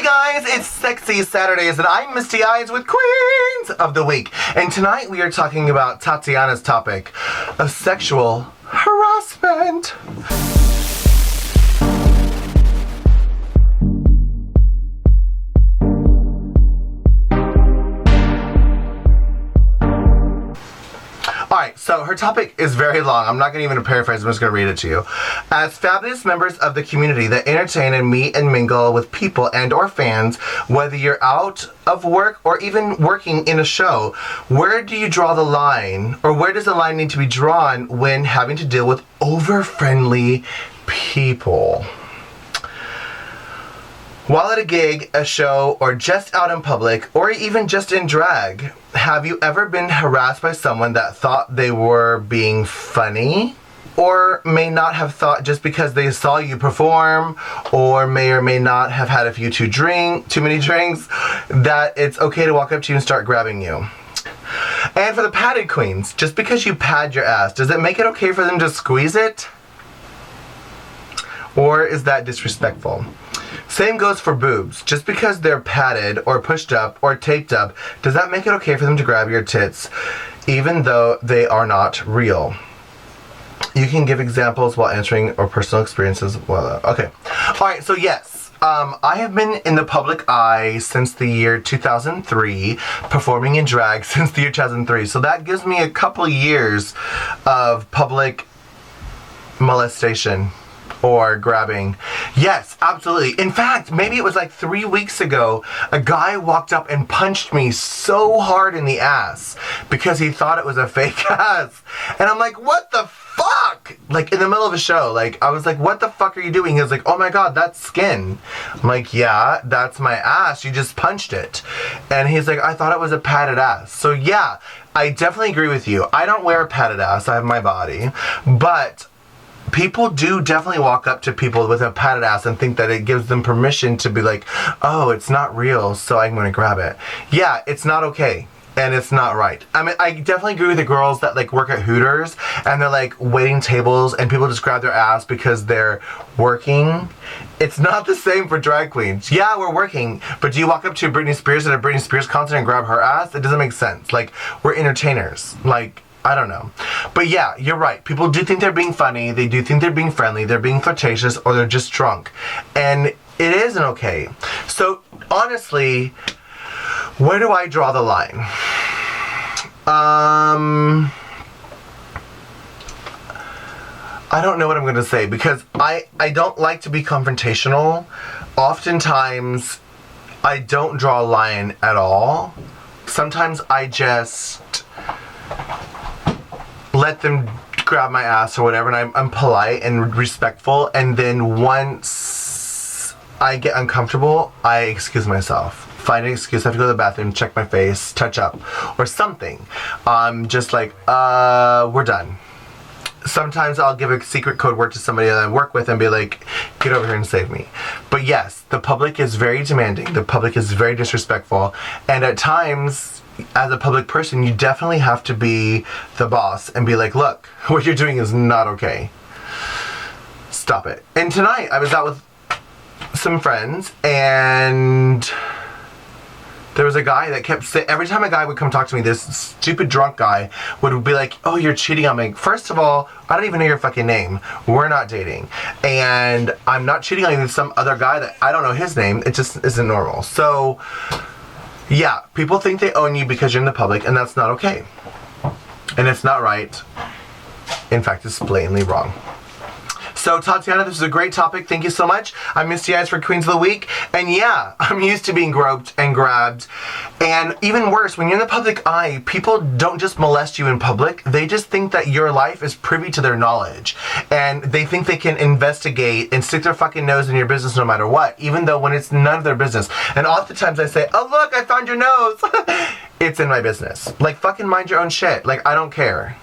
Hey guys, it's Sexy Saturdays and I'm Misty Eyez with Queens of the Week. And tonight we are talking about Tatiana's topic of sexual harassment. Alright, so her topic is very long. I'm not going to even paraphrase, I'm just going to read it to you. As fabulous members of the community that entertain and meet and mingle with people and or fans, whether you're out of work or even working in a show, where do you draw the line, or where does the line need to be drawn when having to deal with over-friendly people? While at a gig, a show, or just out in public, or even just in drag, have you ever been harassed by someone that thought they were being funny? Or may not have thought just because they saw you perform, or may not have had a few too many drinks, that it's okay to walk up to you and start grabbing you. And for the padded queens, just because you pad your ass, does it make it okay for them to squeeze it? Or is that disrespectful? Same goes for boobs. Just because they're padded or pushed up or taped up, does that make it okay for them to grab your tits, even though they are not real? You can give examples while answering or personal experiences. Well, okay. Alright, so yes. I have been in the public eye since the year 2003, performing in drag since the year 2003. So that gives me a couple years of public molestation. Or grabbing. Yes, absolutely. In fact, maybe it was like 3 weeks ago, a guy walked up and punched me so hard in the ass because he thought it was a fake ass. And I'm like, what the fuck? Like in the middle of a show, like I was like, what the fuck are you doing? He was like, oh my god, that's skin. I'm like, yeah, that's my ass. You just punched it. And he's like, I thought it was a padded ass. So yeah, I definitely agree with you. I don't wear a padded ass. I have my body. But people do definitely walk up to people with a padded ass and think that it gives them permission to be like, oh, it's not real, so I'm going to grab it. Yeah, it's not okay. And it's not right. I mean, I definitely agree with the girls that like work at Hooters and they're like waiting tables and people just grab their ass because they're working. It's not the same for drag queens. Yeah, we're working, but do you walk up to Britney Spears at a Britney Spears concert and grab her ass? It doesn't make sense. Like, we're entertainers. Like, I don't know. But yeah, you're right. People do think they're being funny. They do think they're being friendly. They're being flirtatious, or they're just drunk. And it isn't okay. So, honestly, where do I draw the line? I don't know what I'm going to say, because I don't like to be confrontational. Oftentimes, I don't draw a line at all. Sometimes I just let them grab my ass or whatever, and I'm polite and respectful, and then once I get uncomfortable, I excuse myself. Find an excuse, I have to go to the bathroom, check my face, touch up, or something. Just like, we're done. Sometimes I'll give a secret code word to somebody that I work with and be like, get over here and save me. But yes, the public is very demanding, the public is very disrespectful, and at times, as a public person, you definitely have to be the boss and be like, look, what you're doing is not okay. Stop it. And tonight, I was out with some friends, and there was a guy that kept saying, every time a guy would come talk to me, this stupid drunk guy would be like, oh, you're cheating on me. First of all, I don't even know your fucking name. We're not dating. And I'm not cheating on you with some other guy that I don't know his name. It just isn't normal. So yeah, people think they own you because you're in the public, and that's not okay. And it's not right. In fact, it's blatantly wrong. So Tatiana, this is a great topic. Thank you so much. I'm Misty Eyez for Queens of the Week. And yeah, I'm used to being groped and grabbed. And even worse, when you're in the public eye, people don't just molest you in public. They just think that your life is privy to their knowledge. And they think they can investigate and stick their fucking nose in your business no matter what, even though when it's none of their business. And oftentimes I say, oh look, I found your nose. It's in my business. Like, fucking mind your own shit. Like, I don't care.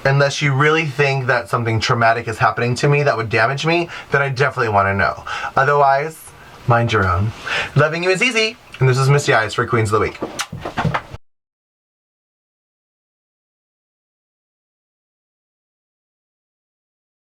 Unless you really think that something traumatic is happening to me that would damage me, then I definitely want to know. Otherwise, mind your own. Loving you is easy. And this is Misty Eyez for Queens of the Week.